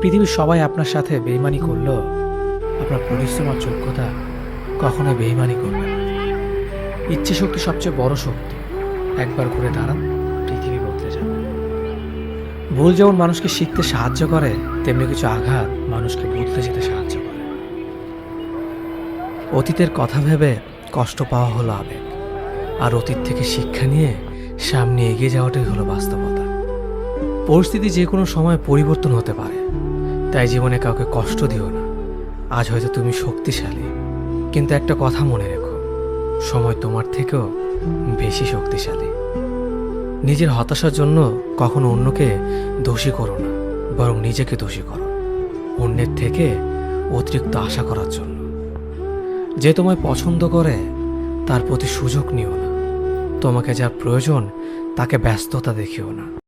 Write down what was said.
পৃথিবীর সবাই আপনার সাথে বেইমানি করলেও আপনার পরিশ্রম আর যোগ্যতা কখনোই বেইমানি করবে না। ইচ্ছে শক্তি সবচেয়ে বড় শক্তি। একবার ঘুরে দাঁড়ান, পৃথিবী বদলে যাবে। ভুল যেমন মানুষকে শিখতে সাহায্য করে, তেমনি কিছু আঘাত মানুষকে বদলে যেতে সাহায্য করে। অতীতের কথা ভেবে কষ্ট পাওয়া হলো আবেগ, আর অতীত থেকে শিক্ষা নিয়ে সামনে এগিয়ে যাওয়াটাই হলো বাস্তবতা। পরিস্থিতি যে কোনো সময় পরিবর্তন হতে পারে, তাই জীবনে কাউকে কষ্ট দিও না। আজ হয়তো তুমি শক্তিশালী, কিন্তু একটা কথা মনে রেখো, সময় তোমার থেকেও বেশি শক্তিশালী। নিজের হতাশার জন্য কখনো অন্যকে দোষী করো না, বরং নিজেকে দোষী করো অন্যের থেকে অতিরিক্ত আশা করার জন্য। যে তোমায় পছন্দ করে তার প্রতি সুযোগ নিও না। তোমাকে যার প্রয়োজন তাকে ব্যস্ততা দেখিও না।